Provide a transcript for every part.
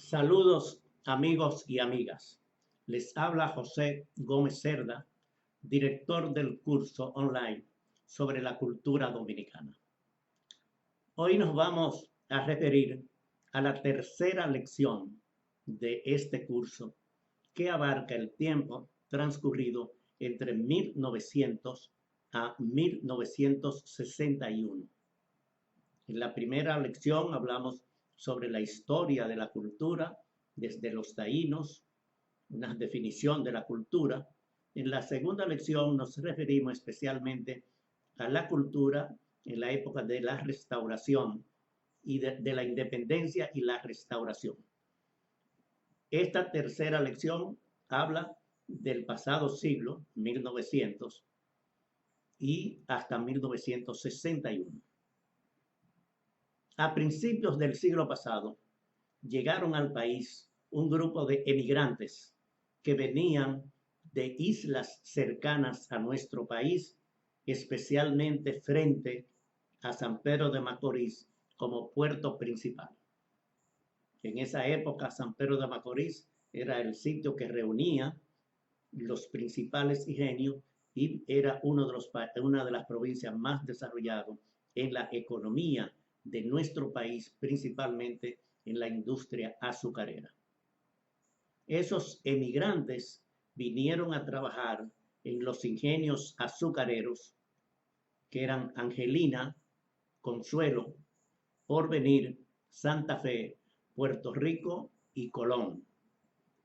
Saludos amigos y amigas. Les habla José Gómez Cerda, director del curso online sobre la cultura dominicana. Hoy nos vamos a referir a la tercera lección de este curso que abarca el tiempo transcurrido entre 1900 a 1961. En la primera lección hablamos sobre la historia de la cultura desde los taínos, una definición de la cultura. En la segunda lección nos referimos especialmente a la cultura en la época de la restauración y de la independencia y la restauración. Esta tercera lección habla del pasado siglo, 1900, y hasta 1961. A principios del siglo pasado, llegaron al país un grupo de emigrantes que venían de islas cercanas a nuestro país, especialmente frente a San Pedro de Macorís como puerto principal. En esa época, San Pedro de Macorís era el sitio que reunía los principales ingenios y era una de las provincias más desarrolladas en la economía de nuestro país, principalmente en la industria azucarera. Esos emigrantes vinieron a trabajar en los ingenios azucareros que eran Angelina, Consuelo, Porvenir, Santa Fe, Puerto Rico y Colón.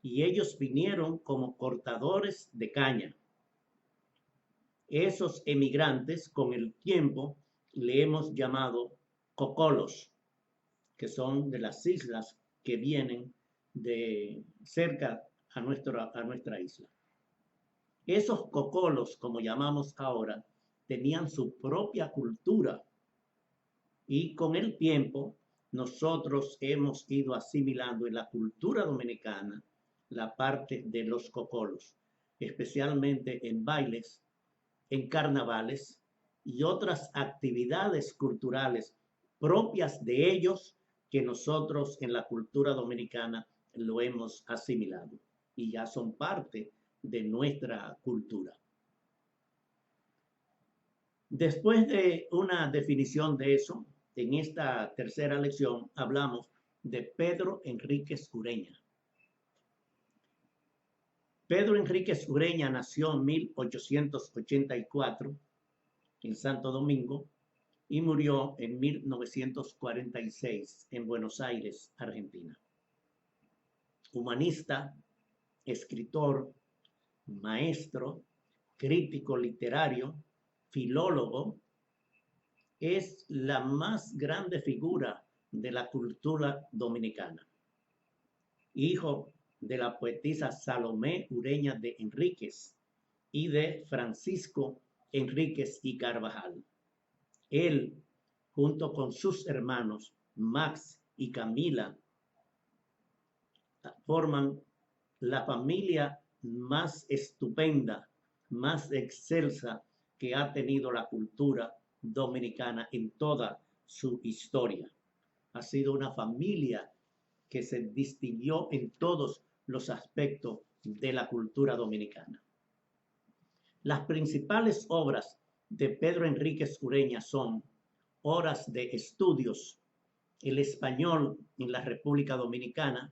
Y ellos vinieron como cortadores de caña. Esos emigrantes con el tiempo le hemos llamado cocolos, que son de las islas que vienen de cerca a nuestra isla. Esos cocolos, como llamamos ahora, tenían su propia cultura y con el tiempo nosotros hemos ido asimilando en la cultura dominicana la parte de los cocolos, especialmente en bailes, en carnavales y otras actividades culturales propias de ellos que nosotros en la cultura dominicana lo hemos asimilado y ya son parte de nuestra cultura. Después de una definición de eso, en esta tercera lección hablamos de Pedro Enríquez Ureña. Pedro Enríquez Ureña nació en 1884 en Santo Domingo y murió en 1946 en Buenos Aires, Argentina. Humanista, escritor, maestro, crítico literario, filólogo, es la más grande figura de la cultura dominicana. Hijo de la poetisa Salomé Ureña de Enríquez y de Francisco Enríquez y Carvajal. Él, junto con sus hermanos Max y Camila, forman la familia más estupenda, más excelsa que ha tenido la cultura dominicana en toda su historia. Ha sido una familia que se distinguió en todos los aspectos de la cultura dominicana. Las principales obras de Pedro Enríquez Ureña son Horas de Estudios, El Español en la República Dominicana,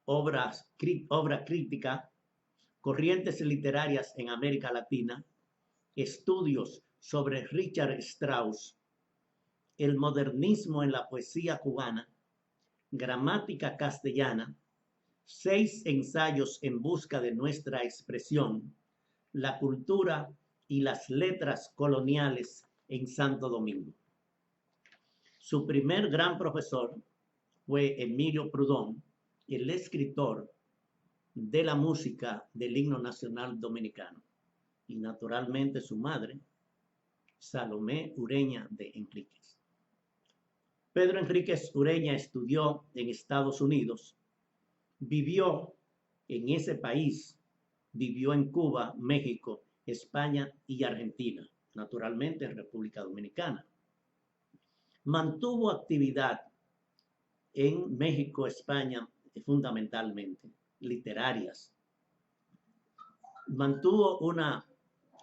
Obra crítica, Corrientes literarias en América Latina, Estudios sobre Richard Strauss, El modernismo en la poesía cubana, Gramática castellana, 6 ensayos en busca de nuestra expresión, La cultura y las letras coloniales en Santo Domingo. Su primer gran profesor fue Emilio Prudón, el escritor de la música del himno nacional dominicano, y naturalmente su madre, Salomé Ureña de Enríquez. Pedro Enríquez Ureña estudió en Estados Unidos, vivió en ese país, vivió en Cuba, México, España y Argentina, naturalmente en República Dominicana. Mantuvo actividad en México, España, fundamentalmente, literarias. Mantuvo una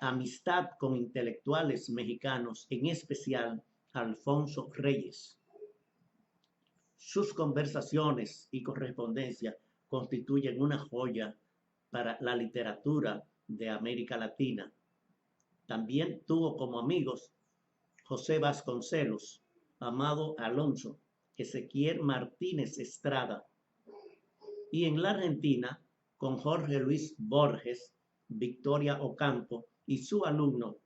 amistad con intelectuales mexicanos, en especial Alfonso Reyes. Sus conversaciones y correspondencia constituyen una joya para la literatura de América Latina. También tuvo como amigos José Vasconcelos, Amado Alonso, Ezequiel Martínez Estrada, y en la Argentina con Jorge Luis Borges, Victoria Ocampo y su alumno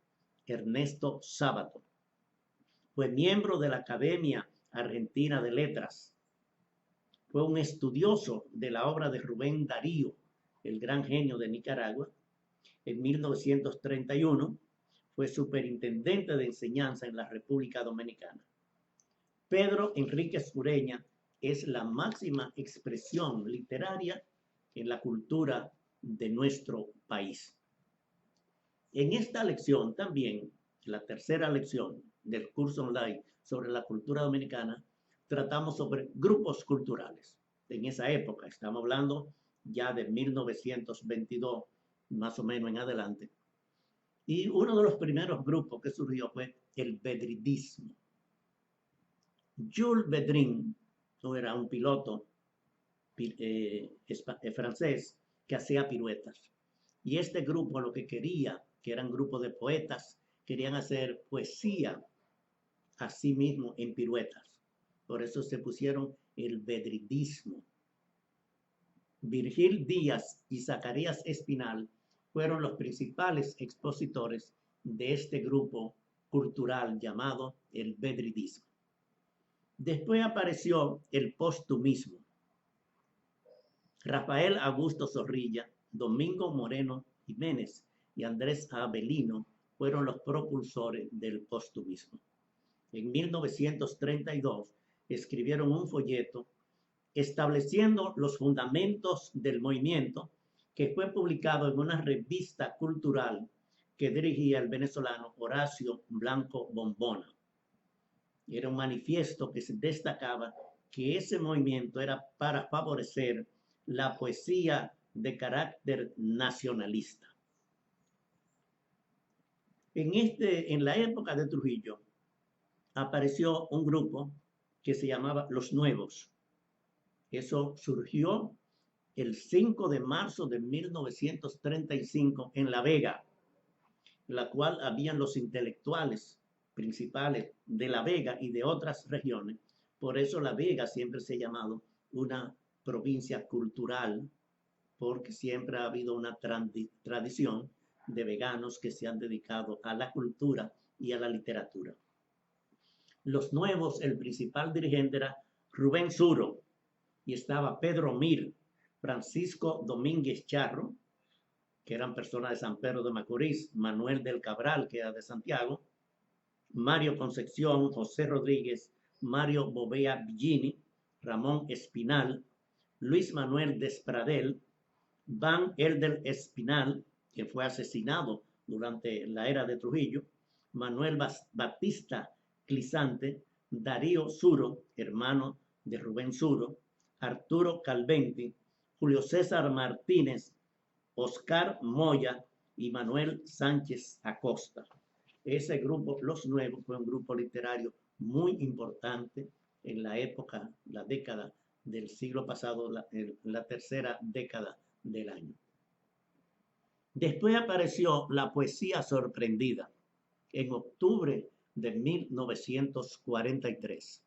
Ernesto Sábato. Fue miembro de la Academia Argentina de Letras. Fue un estudioso de la obra de Rubén Darío, el gran genio de Nicaragua. En 1931 fue superintendente de enseñanza en la República Dominicana. Pedro Enríquez Ureña es la máxima expresión literaria en la cultura de nuestro país. En esta lección también, la tercera lección del curso online sobre la cultura dominicana, tratamos sobre grupos culturales. En esa época, estamos hablando ya de 1922, más o menos en adelante. Y uno de los primeros grupos que surgió fue el bedridismo. Jules Bedrin era un piloto francés que hacía piruetas. Y este grupo lo que quería, que eran grupos de poetas, querían hacer poesía a sí mismo en piruetas. Por eso se pusieron el bedridismo. Virgil Díaz y Zacarías Espinal fueron los principales expositores de este grupo cultural llamado el bedridismo. Después apareció el postumismo. Rafael Augusto Zorrilla, Domingo Moreno Jiménez y Andrés Avelino fueron los propulsores del postumismo. En 1932 escribieron un folleto estableciendo los fundamentos del movimiento, que fue publicado en una revista cultural que dirigía el venezolano Horacio Blanco Bombona. Era un manifiesto que se destacaba que ese movimiento era para favorecer la poesía de carácter nacionalista. En la época de Trujillo apareció un grupo que se llamaba Los Nuevos. Eso surgió el 5 de marzo de 1935 en La Vega, en la cual habían los intelectuales principales de La Vega y de otras regiones. Por eso La Vega siempre se ha llamado una provincia cultural, porque siempre ha habido una tradición de veganos que se han dedicado a la cultura y a la literatura. Los Nuevos, el principal dirigente era Rubén Suro, y estaba Pedro Mir, Francisco Domínguez Charro, que eran personas de San Pedro de Macorís, Manuel del Cabral, que era de Santiago, Mario Concepción, José Rodríguez, Mario Bovea Villini, Ramón Espinal, Luis Manuel Despradel, Van Elder Espinal, que fue asesinado durante la era de Trujillo, Manuel Batista Clisante, Darío Suro, hermano de Rubén Suro, Arturo Calventi, Julio César Martínez, Oscar Moya y Manuel Sánchez Acosta. Ese grupo, Los Nuevos, fue un grupo literario muy importante en la época, la década del siglo pasado, la tercera década del año. Después apareció la poesía sorprendida en octubre de 1943.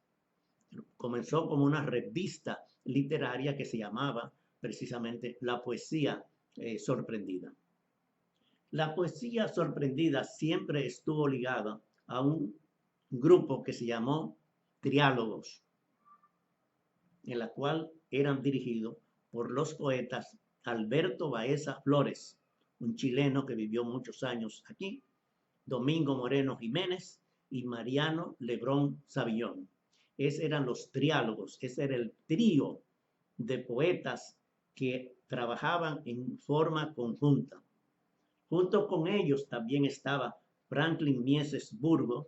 Comenzó como una revista literaria que se llamaba precisamente La Poesía Sorprendida. La poesía sorprendida siempre estuvo ligada a un grupo que se llamó Triálogos, en la cual eran dirigidos por los poetas Alberto Baeza Flores, un chileno que vivió muchos años aquí, Domingo Moreno Jiménez y Mariano Lebrón Savillón. Esos eran los triálogos, ese era el trío de poetas que trabajaban en forma conjunta. Junto con ellos también estaba Franklin Mieses Burgos,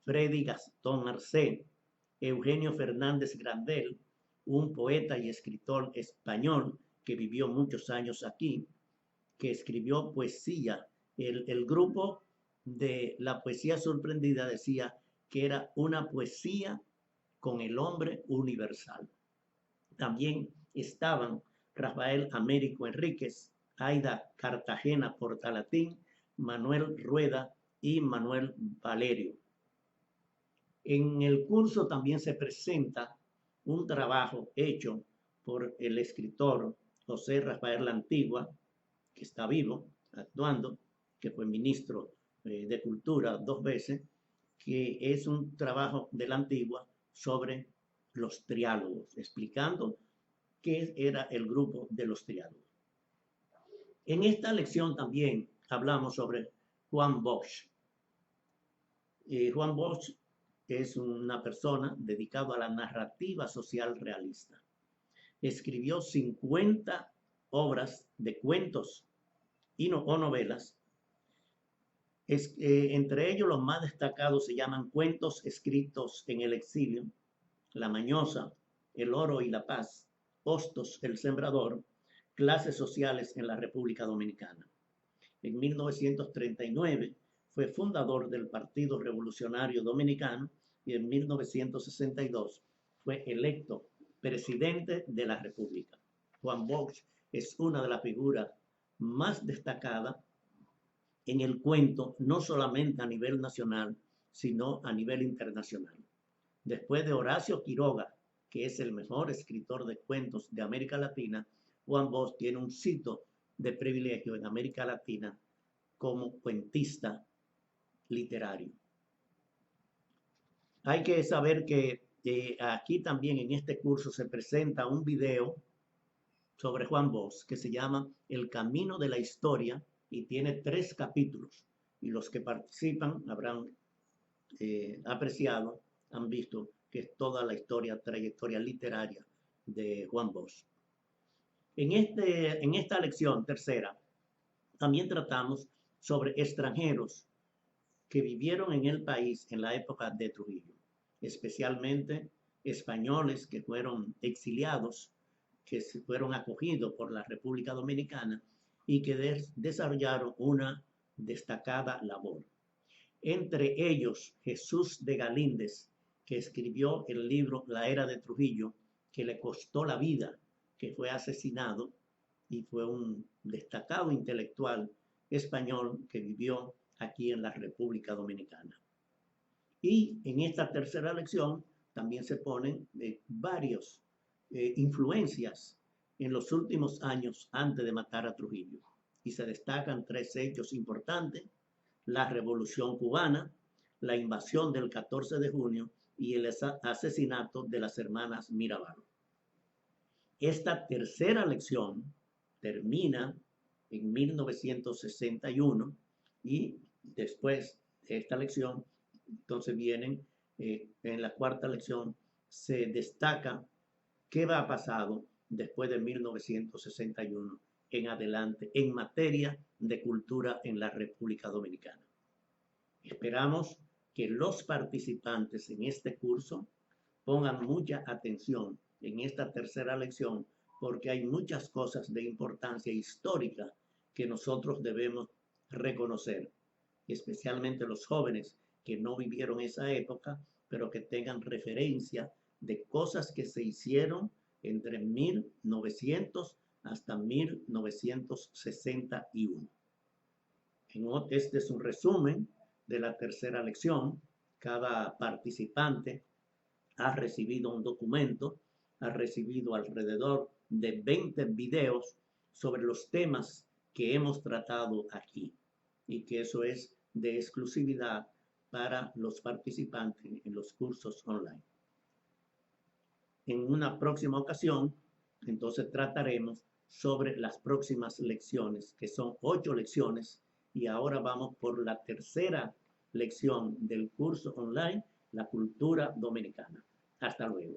Freddy Gastón Arce, Eugenio Fernández Grandel, un poeta y escritor español que vivió muchos años aquí, que escribió poesía. El grupo de la poesía sorprendida decía que era una poesía con el hombre universal. También estaban Rafael Américo Enríquez, Aida Cartagena Portalatín, Manuel Rueda y Manuel Valerio. En el curso también se presenta un trabajo hecho por el escritor José Rafael La Antigua, que está vivo, actuando, que fue ministro de Cultura 2 veces, que es un trabajo de La Antigua sobre los triálogos, explicando qué era el grupo de los triálogos. En esta lección también hablamos sobre Juan Bosch. Juan Bosch es una persona dedicada a la narrativa social realista. Escribió 50 obras de cuentos o novelas. Entre ellos los más destacados se llaman Cuentos escritos en el exilio, La Mañosa, El oro y la paz, Hostos el sembrador, Clases sociales en la República Dominicana. En 1939 fue fundador del Partido Revolucionario Dominicano y en 1962 fue electo presidente de la República. Juan Bosch es una de las figuras más destacadas en el cuento, no solamente a nivel nacional, sino a nivel internacional. Después de Horacio Quiroga, que es el mejor escritor de cuentos de América Latina, Juan Bosch tiene un sitio de privilegio en América Latina como cuentista literario. Hay que saber que aquí también en este curso se presenta un video sobre Juan Bosch que se llama El Camino de la Historia y tiene 3 capítulos. Y los que participan habrán apreciado, han visto que es toda la historia, trayectoria literaria de Juan Bosch. En esta lección tercera, también tratamos sobre extranjeros que vivieron en el país en la época de Trujillo, especialmente españoles que fueron exiliados, que fueron acogidos por la República Dominicana y que desarrollaron una destacada labor. Entre ellos, Jesús de Galíndez, que escribió el libro La Era de Trujillo, que le costó la vida, que fue asesinado y fue un destacado intelectual español que vivió aquí en la República Dominicana. Y en esta tercera lección también se ponen varias influencias en los últimos años antes de matar a Trujillo. Y se destacan 3 hechos importantes: la Revolución Cubana, la invasión del 14 de junio y el asesinato de las hermanas Mirabal. Esta tercera lección termina en 1961 y después de esta lección, entonces vienen, en la cuarta lección, se destaca qué va a pasar después de 1961 en adelante en materia de cultura en la República Dominicana. Esperamos que los participantes en este curso pongan mucha atención en esta tercera lección porque hay muchas cosas de importancia histórica que nosotros debemos reconocer, especialmente los jóvenes que no vivieron esa época, pero que tengan referencia de cosas que se hicieron entre 1900 hasta 1961. Este es un resumen de la tercera lección. Cada participante ha recibido un documento, ha recibido alrededor de 20 videos sobre los temas que hemos tratado aquí y que eso es de exclusividad para los participantes en los cursos online. En una próxima ocasión, entonces trataremos sobre las próximas lecciones, que son 8 lecciones, y ahora vamos por la tercera lección del curso online, la cultura dominicana. Hasta luego.